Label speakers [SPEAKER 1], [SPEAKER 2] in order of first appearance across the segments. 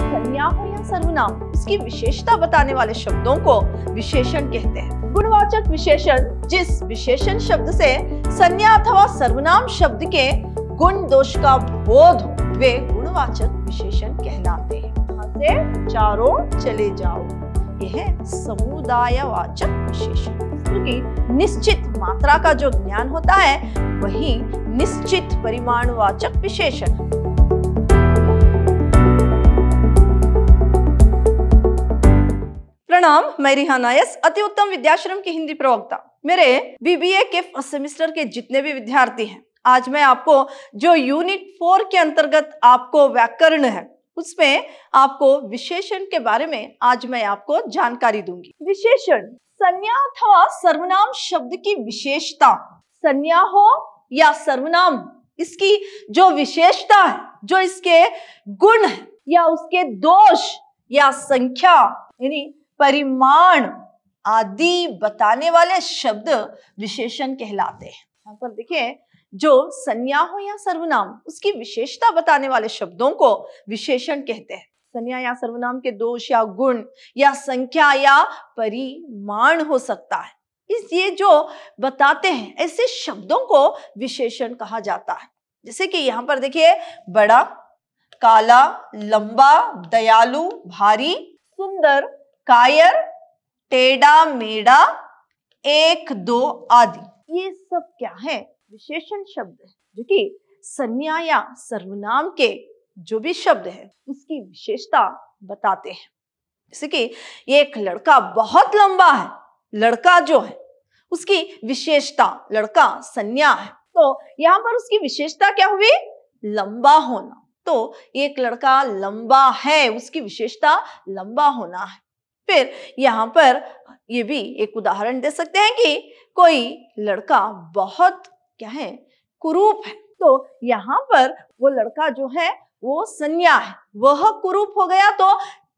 [SPEAKER 1] संज्ञा हो या सर्वनाम, उसकी विशेषता बताने वाले शब्दों को विशेषण कहते हैं। गुणवाचक विशेषण जिस विशेषण शब्द से संज्ञा अथवा सर्वनाम शब्द के गुण दोष का बोध हो वे गुणवाचक विशेषण कहलाते हैं। यहाँ से चारों चले जाओ, यह है समुदायवाचक विशेषण। क्योंकि निश्चित मात्रा का जो ज्ञान होता है वही निश्चित परिमाणवाचक विशेषण। प्रणाम, मैं रिहाना यस, अति उत्तम विद्याश्रम की हिंदी प्रवक्ता। मेरे बीबीए के फर्स्ट सेमेस्टर के जितने भी विद्यार्थी हैं, आज मैं आपको जो यूनिट 4 के अंतर्गत आपको व्याकरण है उसमें आपको विशेषण के बारे में आज मैं आपको जानकारी दूंगी। विशेषण संज्ञा अथवा सर्वनाम शब्द की विशेषता, संज्ञा हो या सर्वनाम, इसकी जो विशेषता है, जो इसके गुण है या उसके दोष या संख्या यानी परिमाण आदि बताने वाले शब्द विशेषण कहलाते हैं। यहाँ पर देखिए, जो संज्ञा हो या सर्वनाम उसकी विशेषता बताने वाले शब्दों को विशेषण कहते हैं। संज्ञा या सर्वनाम के दोष या गुण या संख्या या परिमाण हो सकता है, इसलिए जो बताते हैं ऐसे शब्दों को विशेषण कहा जाता है। जैसे कि यहाँ पर देखिए, बड़ा, काला, लंबा, दयालु, भारी, सुंदर, कायर, टेढ़ा मेढ़ा, एक दो आदि, ये सब क्या है? विशेषण शब्द है, जो कि संज्ञा या सर्वनाम के जो भी शब्द है उसकी विशेषता बताते हैं। जैसे कि एक लड़का बहुत लंबा है, लड़का जो है उसकी विशेषता, लड़का संज्ञा है, तो यहाँ पर उसकी विशेषता क्या हुई? लंबा होना। तो एक लड़का लंबा है, उसकी विशेषता लंबा होना है। फिर यहाँ पर ये भी एक उदाहरण दे सकते हैं कि कोई लड़का बहुत क्या है? कुरूप है, तो यहाँ पर वो लड़का जो है वो संज्ञा है, वह कुरूप हो गया तो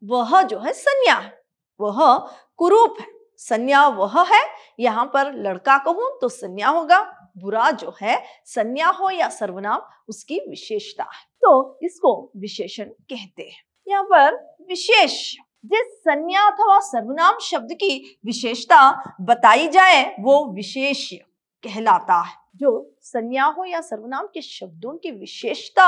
[SPEAKER 1] वह जो है संज्ञा है, वह कुरूप है, संज्ञा वह है। यहाँ पर लड़का कहूं तो संज्ञा होगा, बुरा जो है संज्ञा हो या सर्वनाम उसकी विशेषता है, तो इसको विशेषण कहते हैं। यहाँ पर विशेष जिस संज्ञा अथवा सर्वनाम शब्द की विशेषता बताई जाए वो विशेष्य कहलाता है। जो संज्ञा हो या सर्वनाम के शब्दों की विशेषता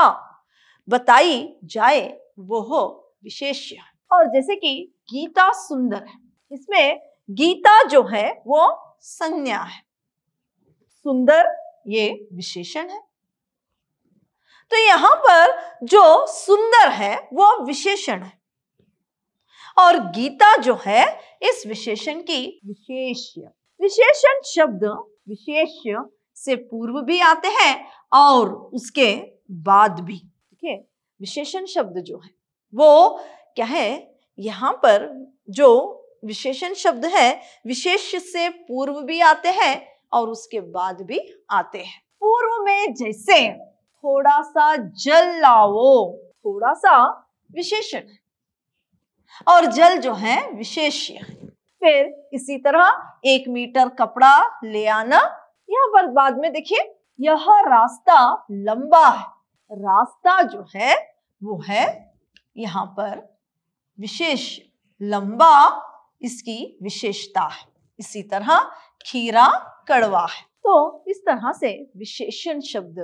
[SPEAKER 1] बताई जाए वो हो विशेष्य। और जैसे कि गीता सुंदर है, इसमें गीता जो है वो संज्ञा है, सुंदर ये विशेषण है। तो यहाँ पर जो सुंदर है वो विशेषण है और गीता जो है इस विशेषण की विशेष्य। विशेषण शब्द विशेष्य से पूर्व भी आते हैं और उसके बाद भी। ठीक है, विशेषण शब्द जो है वो क्या है? यहाँ पर जो विशेषण शब्द है विशेष्य से पूर्व भी आते हैं और उसके बाद भी आते हैं। पूर्व में जैसे थोड़ा सा जल लाओ, थोड़ा सा विशेषण है और जल जो है विशेष्य है। फिर इसी तरह 1 मीटर कपड़ा ले आना। यहाँ पर बाद में देखिए, यह रास्ता लंबा है, रास्ता जो है वो है यहाँ पर विशेष, लंबा इसकी विशेषता है। इसी तरह खीरा कड़वा है। तो इस तरह से विशेषण शब्द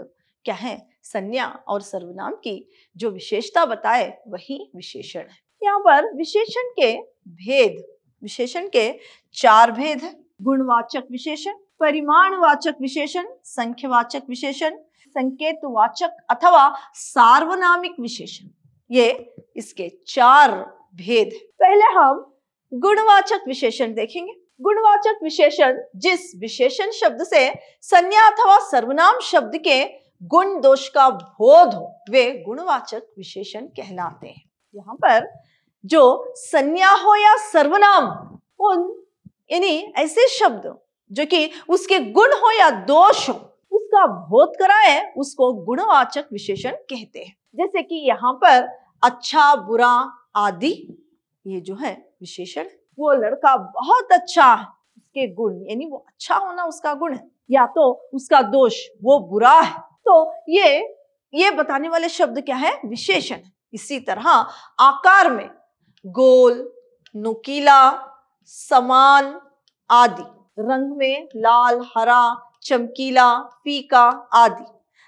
[SPEAKER 1] क्या है? संज्ञा और सर्वनाम की जो विशेषता बताए वही विशेषण है। यहाँ पर विशेषण के भेद, विशेषण के 4 भेद है। गुणवाचक विशेषण, परिमाणवाचक विशेषण, संख्यावाचक विशेषण, संकेतवाचक अथवा सार्वनामिक विशेषण, ये इसके 4 भेद है। पहले हम गुणवाचक विशेषण देखेंगे। गुणवाचक विशेषण जिस विशेषण शब्द से संज्ञा अथवा सर्वनाम शब्द के गुण दोष का बोध हो वे गुणवाचक विशेषण कहलाते हैं। यहाँ पर जो संज्ञा हो या सर्वनाम, उन यानी ऐसे शब्द जो कि उसके गुण हो या दोष हो उसका बोध कराए उसको गुणवाचक विशेषण कहते हैं। जैसे कि यहाँ पर अच्छा, बुरा आदि, ये जो है विशेषण, वो लड़का बहुत अच्छा है, उसके गुण यानी वो अच्छा होना उसका गुण है, या तो उसका दोष वो बुरा है, तो ये बताने वाले शब्द क्या है? विशेषण। इसी तरह आकार में गोल, नुकीला, समान आदि, रंग में लाल, हरा, चमकीला, फीका आदि,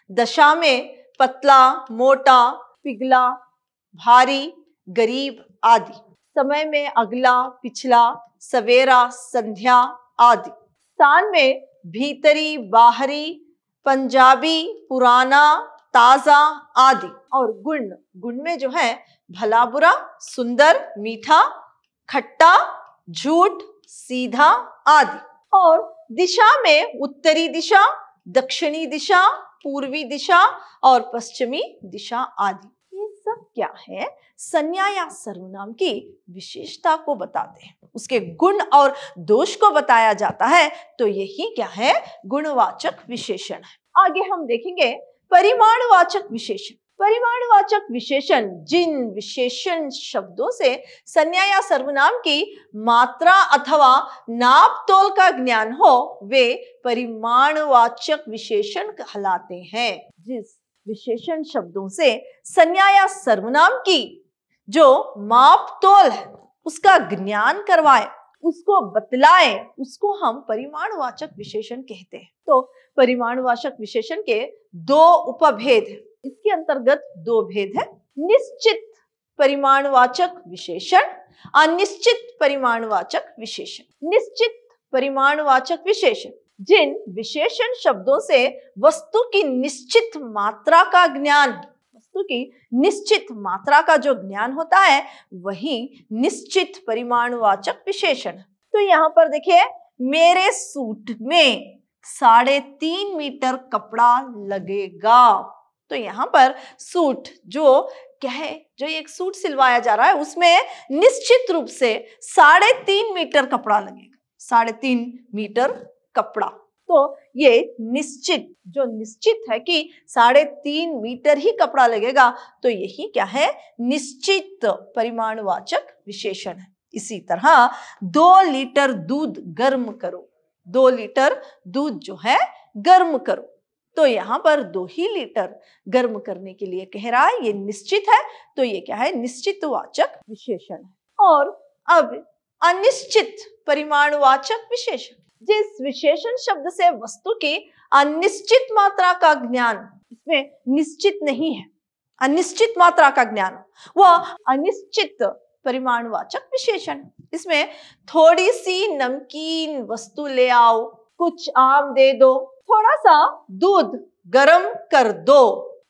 [SPEAKER 1] दशा में पतला, मोटा, पिघला, भारी, गरीब आदि, समय में अगला, पिछला, सवेरा, संध्या आदि, स्थान में भीतरी, बाहरी, पंजाबी, पुराना, ताजा आदि, और गुण में जो है भला बुरा, सुंदर, मीठा, खट्टा, झूठ, सीधा आदि, और दिशा में उत्तरी दिशा, दक्षिणी दिशा, पूर्वी दिशा और पश्चिमी दिशा आदि। ये सब क्या है? संज्ञा या सर्वनाम की विशेषता को बताते हैं, उसके गुण और दोष को बताया जाता है, तो यही क्या है? गुणवाचक विशेषण है। आगे हम देखेंगे परिमाणवाचक विशेषण। परिमाणवाचक विशेषण जिन विशेषण शब्दों से संज्ञा या सर्वनाम की मात्रा अथवा नाप तोल का ज्ञान हो, वे परिमाणवाचक विशेषण कहलाते हैं। जिस विशेषण शब्दों से संज्ञा या सर्वनाम की जो माप तोल है उसका ज्ञान करवाए, उसको बतलाए, उसको हम परिमाणवाचक विशेषण कहते हैं। तो परिमाणवाचक विशेषण के दो उपभेद हैं। इसके अंतर्गत दो भेद है, निश्चित परिमाणवाचक विशेषण, अनिश्चित परिमाणवाचक विशेषण। निश्चित परिमाणवाचक विशेषण जिन विशेषण शब्दों से वस्तु की निश्चित मात्रा का ज्ञान, वस्तु की निश्चित मात्रा का जो ज्ञान होता है वही निश्चित परिमाणवाचक विशेषण। तो यहाँ पर देखिए, मेरे सूट में 3.5 मीटर कपड़ा लगेगा। तो यहाँ पर सूट जो क्या है, जो एक सूट सिलवाया जा रहा है उसमें निश्चित रूप से 3.5 मीटर कपड़ा लगेगा। 3.5 मीटर कपड़ा, तो ये निश्चित, जो निश्चित है कि 3.5 मीटर ही कपड़ा लगेगा, तो यही क्या है? निश्चित परिमाणवाचक विशेषण है। इसी तरह 2 लीटर दूध गर्म करो, 2 लीटर दूध जो है गर्म करो, तो यहाँ पर 2 ही लीटर गर्म करने के लिए कह रहा है, ये निश्चित है, तो ये क्या है? निश्चितवाचक विशेषण है। और अब अनिश्चित परिमाणवाचक विशेषण, जिस विशेषण शब्द से वस्तु की अनिश्चित मात्रा का ज्ञान, इसमें निश्चित नहीं है, अनिश्चित मात्रा का ज्ञान, वह अनिश्चित परिमाणवाचक विशेषण। इसमें थोड़ी सी नमकीन वस्तु ले आओ, कुछ आम दे दो, थोड़ा सा दूध गर्म कर दो।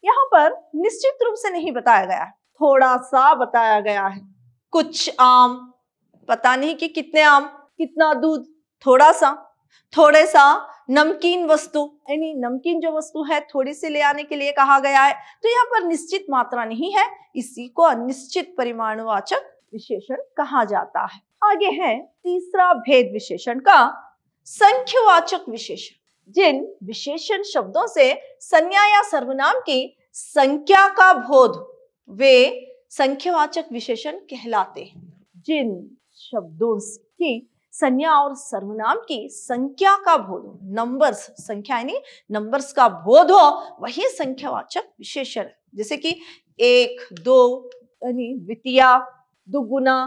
[SPEAKER 1] यहाँ पर निश्चित रूप से नहीं बताया गया है, थोड़ा सा बताया गया है। कुछ आम, पता नहीं कि कितने आम, कितना दूध, थोड़ा सा, थोड़े सा नमकीन वस्तु, यानी नमकीन जो वस्तु है थोड़ी सी ले आने के लिए कहा गया है। तो यहाँ पर निश्चित मात्रा नहीं है, इसी को अनिश्चित परिमाणवाचक विशेषण कहा जाता है। आगे है तीसरा भेद विशेषण का, संख्यवाचक विशेषण। जिन विशेषण शब्दों से संज्ञा या सर्वनाम की संख्या का बोध, वे संख्यावाचक विशेषण कहलाते हैं। जिन शब्दों की संज्ञा और सर्वनाम की संख्या का बोध हो, नंबर्स, संख्या यानी नंबर्स का बोध हो, वही संख्यावाचक विशेषण है। जैसे कि 1, 2 यानी द्वितीया, दुगुना,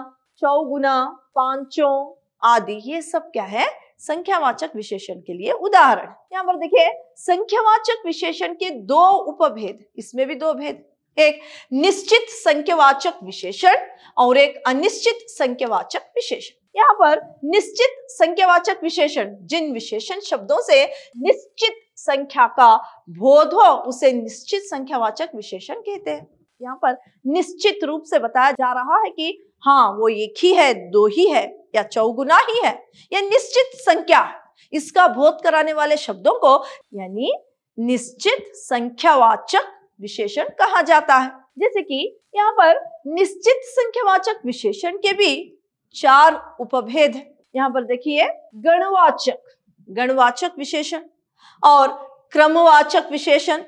[SPEAKER 1] चौगुना, पांचों आदि, ये सब क्या है? संख्यावाचक विशेषण के लिए उदाहरण। यहाँ पर देखिए, संख्यावाचक विशेषण के 2 उपभेद, इसमें भी 2 भेद, एक निश्चित संख्यावाचक विशेषण और एक अनिश्चित संख्यावाचक विशेषण। यहाँ पर निश्चित संख्यावाचक विशेषण जिन विशेषण शब्दों से निश्चित संख्या का बोध हो, उसे निश्चित संख्यावाचक विशेषण कहते हैं। यहाँ पर निश्चित रूप से बताया जा रहा है कि हाँ, वो एक ही है, 2 ही है या चौगुना ही है, यह निश्चित संख्या है। इसका बोध कराने वाले शब्दों को यानी निश्चित संख्यावाचक विशेषण कहा जाता है। जैसे कि यहाँ पर निश्चित संख्यावाचक विशेषण के भी 4 उपभेद है। यहाँ पर देखिए, गणवाचक, गणवाचक विशेषण और क्रमवाचक विशेषण,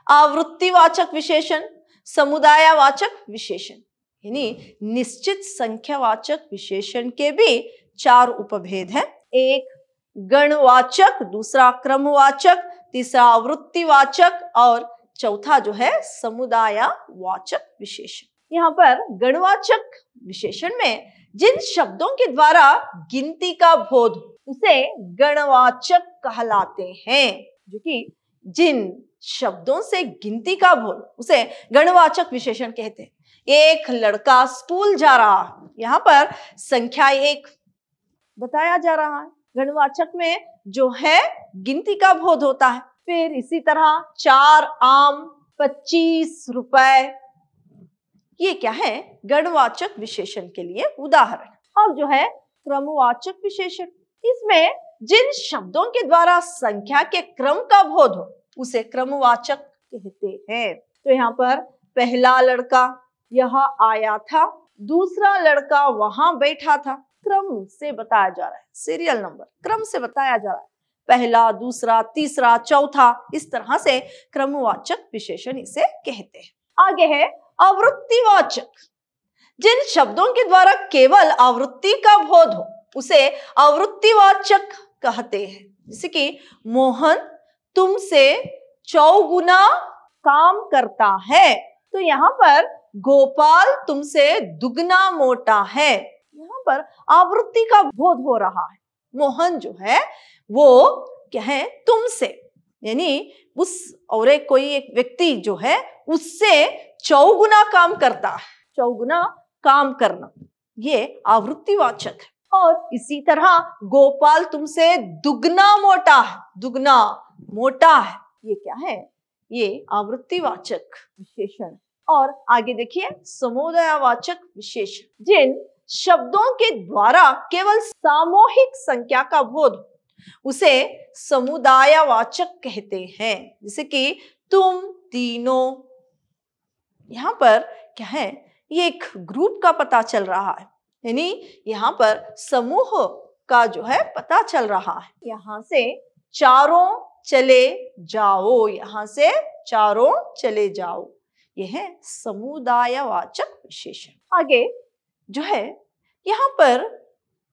[SPEAKER 1] आवृत्तिवाचक विशेषण, समुदायवाचक विशेषण, यानी निश्चित संख्यावाचक विशेषण के भी 4 उपभेद हैं। एक गणवाचक, दूसरा क्रमवाचक, तीसरा आवृत्तिवाचक और चौथा जो है समुदायवाचक विशेषण। यहाँ पर गणवाचक विशेषण में जिन शब्दों के द्वारा गिनती का बोध उसे गणवाचक कहलाते हैं। जो कि जिन शब्दों से गिनती का बोध उसे गणवाचक विशेषण कहते हैं। एक लड़का स्कूल जा रहा है, यहाँ पर संख्या 1 बताया जा रहा है। गणवाचक में जो है गिनती का बोध होता है। फिर इसी तरह 4 आम 25 रुपए, ये क्या है? गणवाचक विशेषण के लिए उदाहरण। अब जो है क्रमवाचक विशेषण, इसमें जिन शब्दों के द्वारा संख्या के क्रम का बोध हो उसे क्रमवाचक कहते हैं। तो यहाँ पर पहला लड़का यहाँ आया था, दूसरा लड़का वहां बैठा था, क्रम से बताया जा रहा है, सीरियल नंबर क्रम से बताया जा रहा है। पहला, दूसरा, तीसरा, चौथा, इस तरह से क्रमवाचक विशेषण इसे कहते हैं। आगे है आवृत्तिवाचक, जिन शब्दों के द्वारा केवल आवृत्ति का बोध हो उसे आवृत्तिवाचक कहते हैं। जैसे कि मोहन तुमसे 4 गुना काम करता है, तो यहाँ पर गोपाल तुमसे दुगना मोटा है। यहाँ पर आवृत्ति का बोध हो रहा है। मोहन जो है वो क्या है? तुमसे, यानी उस और कोई एक व्यक्ति जो है उससे 4 गुना काम करता है। 4 गुना काम करना, ये आवृत्तिवाचक है। और इसी तरह गोपाल तुमसे दुगना मोटा है, दुगना मोटा है, ये क्या है? ये आवृत्तिवाचक विशेषण। और आगे देखिए समुदायवाचक विशेषण, जिन शब्दों के द्वारा केवल सामूहिक संख्या का बोध उसे समुदायवाचक कहते हैं। जैसे कि तुम तीनों, यहाँ पर क्या है? ये एक ग्रुप का पता चल रहा है, यानी यहाँ पर समूह का जो है पता चल रहा है। यहाँ से चारों चले जाओ, यहाँ से चारों चले जाओ, यह है समुदायवाचक विशेषण। आगे जो है यहाँ पर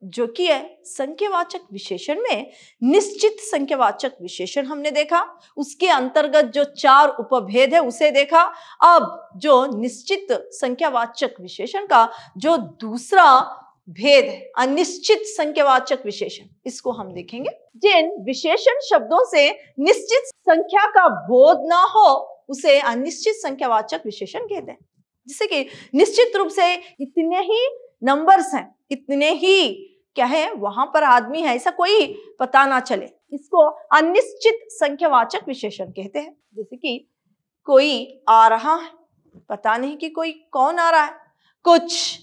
[SPEAKER 1] जो कि है संख्यावाचक विशेषण में निश्चित संख्यावाचक विशेषण हमने देखा, उसके अंतर्गत जो 4 उपभेद है उसे देखा। अब जो निश्चित संख्यावाचक विशेषण का जो दूसरा भेद है अनिश्चित संख्यावाचक विशेषण, इसको हम देखेंगे। जिन विशेषण शब्दों से निश्चित संख्या का बोध ना हो उसे अनिश्चित संख्यावाचक विशेषण कहते हैं। जैसे कि निश्चित रूप से इतने ही नंबर्स हैं, इतने ही क्या है वहां पर आदमी है, ऐसा कोई पता ना चले, इसको अनिश्चित संख्यावाचक विशेषण कहते हैं। जैसे कि कोई आ रहा है, पता नहीं कि कोई कौन आ रहा है। कुछ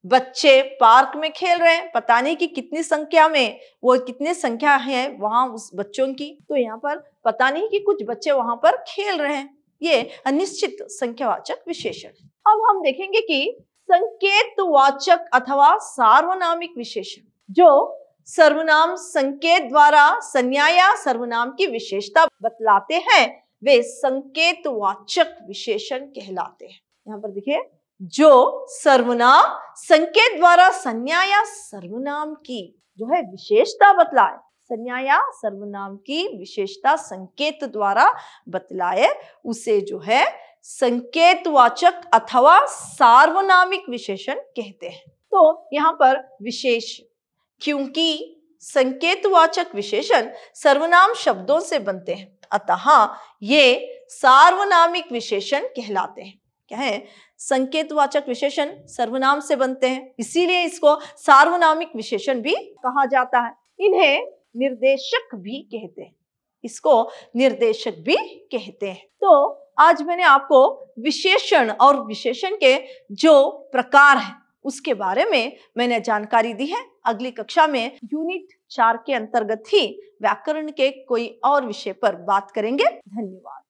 [SPEAKER 1] बच्चे पार्क में खेल रहे हैं, पता नहीं कि कितनी संख्या में, वो कितने संख्या है वहां उस बच्चों की, तो यहाँ पर पता नहीं कि कुछ बच्चे वहां पर खेल रहे हैं, ये अनिश्चित संख्यावाचक विशेषण। अब हम देखेंगे कि संकेतवाचक अथवा सार्वनामिक विशेषण, जो सर्वनाम संकेत द्वारा संज्ञा या सर्वनाम की विशेषता बतलाते हैं, वे संकेतवाचक विशेषण कहलाते हैं। यहाँ पर देखिए, जो सर्वनाम संकेत द्वारा संज्ञा या सर्वनाम की जो है विशेषता बतलाए, संज्ञा या सर्वनाम की विशेषता संकेत द्वारा बतलाए, उसे जो है संकेतवाचक अथवा सार्वनामिक विशेषण कहते हैं। तो यहाँ पर विशेष, क्योंकि संकेतवाचक विशेषण सर्वनाम शब्दों से बनते हैं, अतः ये सार्वनामिक विशेषण कहलाते हैं। क्या है? संकेतवाचक विशेषण सर्वनाम से बनते हैं, इसीलिए इसको सार्वनामिक विशेषण भी कहा जाता है। इन्हें निर्देशक भी कहते हैं, इसको निर्देशक भी कहते हैं। तो आज मैंने आपको विशेषण और विशेषण के जो प्रकार हैं उसके बारे में मैंने जानकारी दी है। अगली कक्षा में यूनिट 4 के अंतर्गत ही व्याकरण के कोई और विषय पर बात करेंगे। धन्यवाद।